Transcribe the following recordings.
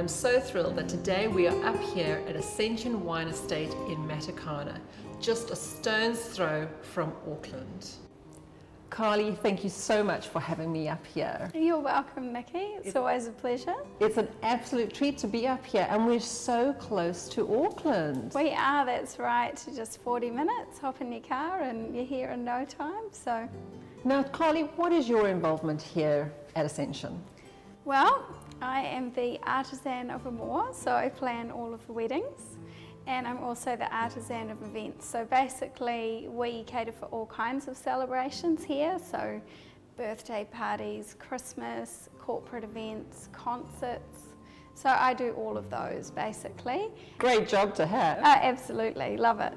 I'm so thrilled that today we are up here at Ascension Wine Estate in Matakana, just a stone's throw from Auckland. Carly, thank you so much for having me up here. You're welcome, Nikki. It's always a pleasure. It's an absolute treat to be up here, and we're so close to Auckland. We are, that's right. Just 40 minutes, hop in your car and you're here in no time. So, Now, Carly, what is your involvement here at Ascension? well, I am the artisan of Amor, so I plan all of the weddings. And I'm also the artisan of events. So basically we cater for all kinds of celebrations here. So birthday parties, Christmas, corporate events, concerts. So I do all of those basically. Great job to have. Absolutely, love it.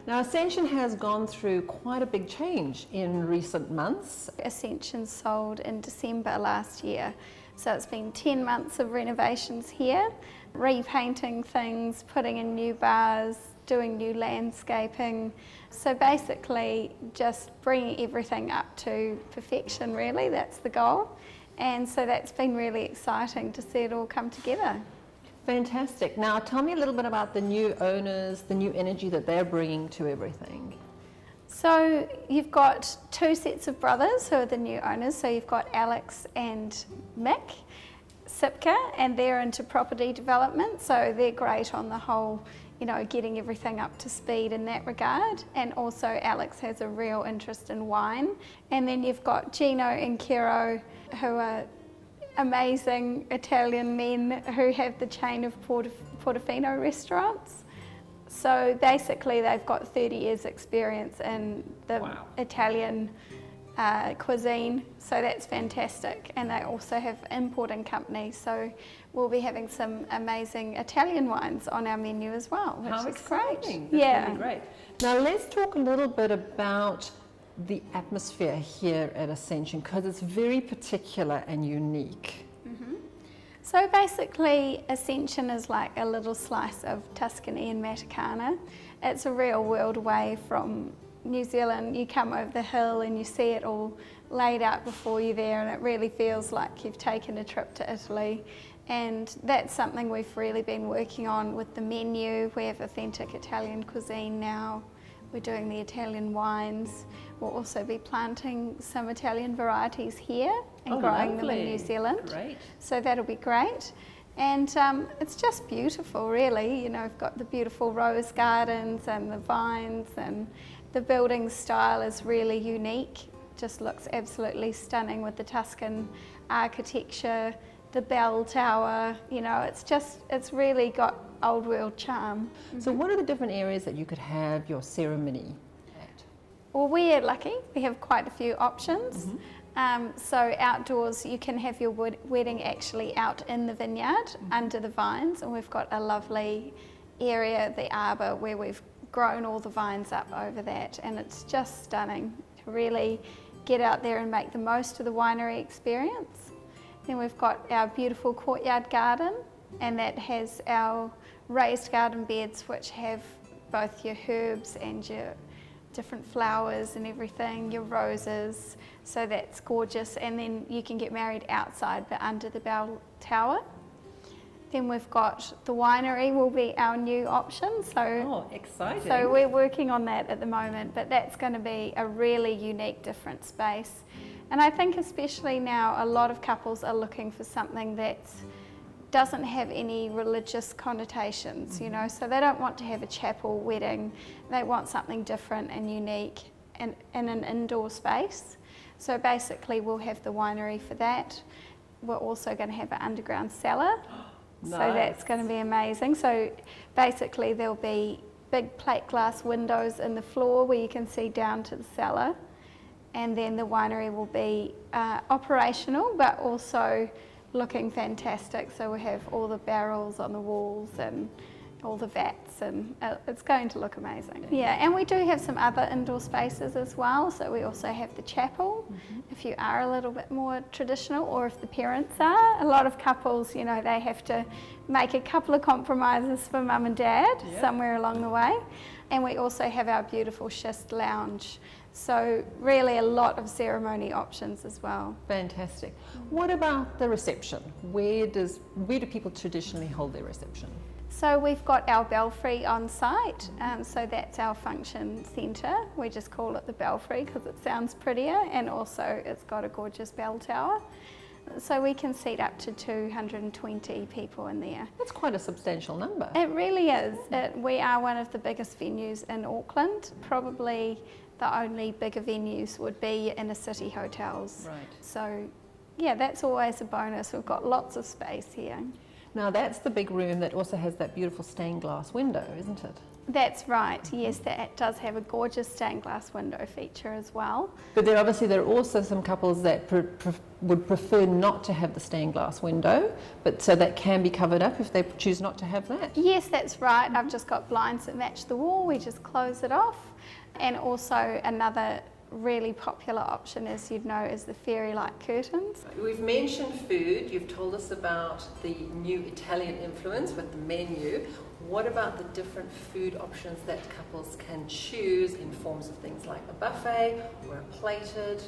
Now, Ascension has gone through quite a big change in recent months. Ascension sold in December last year. So it's been 10 months of renovations here, repainting things, putting in new bars, doing new landscaping. So basically just bringing everything up to perfection really, that's the goal. And so that's been really exciting to see it all come together. Fantastic. Now, tell me a little bit about the new owners, the new energy that they're bringing to everything. So you've got two sets of brothers who are the new owners. So you've got Alex and Mick Sipka, and they're into property development. So they're great on the whole, getting everything up to speed in that regard. And also Alex has a real interest in wine. And then you've got Gino and Kero, who are amazing Italian men who have the chain of Portofino restaurants. So basically they've got 30 years experience in the Italian cuisine, so that's fantastic. And they also have importing companies, so we'll be having some amazing Italian wines on our menu as well, which How is exciting. great. That's really great. Now let's talk a little bit about the atmosphere here at Ascension, because it's very particular and unique. So basically Ascension is like a little slice of Tuscany and Matakana. It's a real world away from New Zealand. You come over the hill and you see it all laid out before you there, and it really feels like you've taken a trip to Italy. And that's something we've really been working on with the menu. We have authentic Italian cuisine now. We're doing the Italian wines. We'll also be planting some Italian varieties here and growing them in New Zealand. Great. So that'll be great. And it's just beautiful really. We've got the beautiful rose gardens and the vines, and the building style is really unique. Just looks absolutely stunning with the Tuscan architecture, the bell tower, it's really got old world charm. So what are the different areas that you could have your ceremony at? Well, we're lucky, we have quite a few options. So outdoors you can have your wedding actually out in the vineyard under the vines, and we've got a lovely area, the arbour, where we've grown all the vines up over that, and it's just stunning to really get out there and make the most of the winery experience. Then we've got our beautiful courtyard garden, and that has our raised garden beds which have both your herbs and your different flowers and everything, your roses, so that's gorgeous. And then you can get married outside but under the bell tower. Then we've got the winery will be our new option. Exciting. So we're working on that at the moment, but that's going to be a really unique, different space. And I think especially now a lot of couples are looking for something that doesn't have any religious connotations, so they don't want to have a chapel wedding. They want something different and unique and in an indoor space. So basically we'll have the winery for that. We're also going to have an underground cellar. Nice. So that's going to be amazing. So basically there'll be big plate glass windows in the floor where you can see down to the cellar. And then the winery will be operational, but also looking fantastic. So we have all the barrels on the walls and all the vats, and it's going to look amazing. Yeah, and we do have some other indoor spaces as well. So we also have the chapel, if you are a little bit more traditional, or if the parents are. A lot of couples, they have to make a couple of compromises for mum and dad somewhere along the way. And we also have our beautiful schist lounge. So really a lot of ceremony options as well. Fantastic. What about the reception? Where do people traditionally hold their reception? So we've got our belfry on site, so that's our function centre. We just call it the belfry because it sounds prettier, and also it's got a gorgeous bell tower. So we can seat up to 220 people in there. That's quite a substantial number. It really is. We are one of the biggest venues in Auckland. Probably the only bigger venues would be inner city hotels. Right. So yeah, that's always a bonus. We've got lots of space here. Now that's the big room that also has that beautiful stained glass window, isn't it? That's right, yes, that does have a gorgeous stained glass window feature as well. But there are also some couples that would prefer not to have the stained glass window, but so that can be covered up if they choose not to have that. Yes, that's right. I've just got blinds that match the wall. We just close it off. And also another really popular option, as you'd know, is the fairy-like curtains. We've mentioned food. You've told us about the new Italian influence with the menu. What about the different food options that couples can choose in forms of things like a buffet or a plated?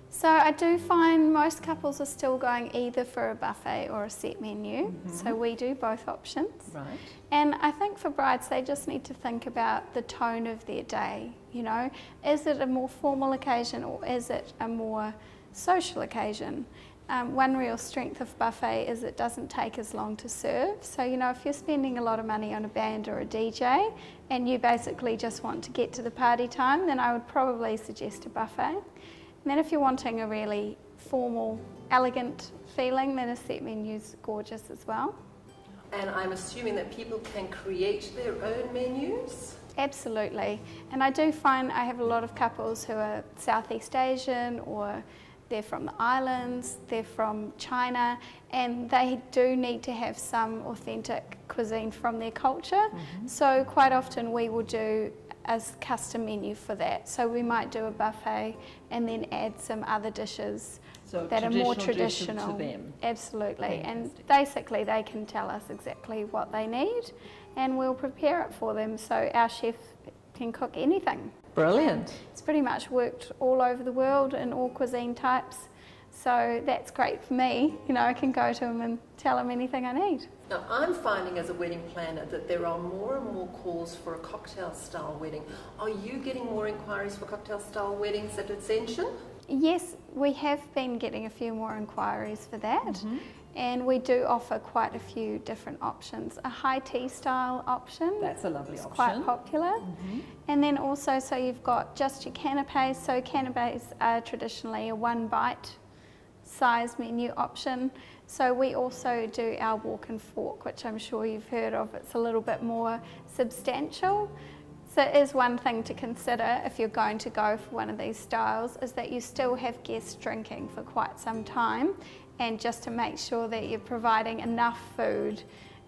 So I do find most couples are still going either for a buffet or a set menu. So we do both options. Right. And I think for brides, they just need to think about the tone of their day. You know, is it a more formal occasion or is it a more social occasion? One real strength of buffet is it doesn't take as long to serve. So, you know, if you're spending a lot of money on a band or a DJ and you basically just want to get to the party time, then I would probably suggest a buffet. And then if you're wanting a really formal, elegant feeling, then a set menu's gorgeous as well. And I'm assuming that people can create their own menus? Absolutely. And I do find I have a lot of couples who are Southeast Asian, or they're from the islands, they're from China, and they do need to have some authentic cuisine from their culture. So quite often we will do a custom menu for that. So we might do a buffet and then add some other dishes that are more traditional to them. Absolutely. Fantastic. And basically they can tell us exactly what they need and we'll prepare it for them, so our chef can cook anything. Brilliant. It's pretty much worked all over the world in all cuisine types, so that's great for me. You know, I can go to them and tell them anything I need. Now, I'm finding as a wedding planner that there are more and more calls for a cocktail-style wedding. Are you getting more inquiries for cocktail-style weddings at Ascension? Yes, we have been getting a few more inquiries for that. And we do offer quite a few different options. A high tea style option. That's a lovely It's option. quite popular. And then also, so you've got just your canapes. So canapes are traditionally a one bite size menu option. So we also do our walk and fork, which I'm sure you've heard of. It's a little bit more substantial. So it is one thing to consider if you're going to go for one of these styles, is that you still have guests drinking for quite some time, and just to make sure that you're providing enough food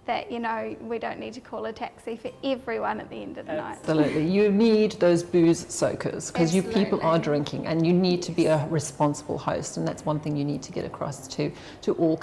that, you know, we don't need to call a taxi for everyone at the end of the night. Absolutely. You need those booze soakers because you people are drinking, and you need to be a responsible host, and that's one thing you need to get across to all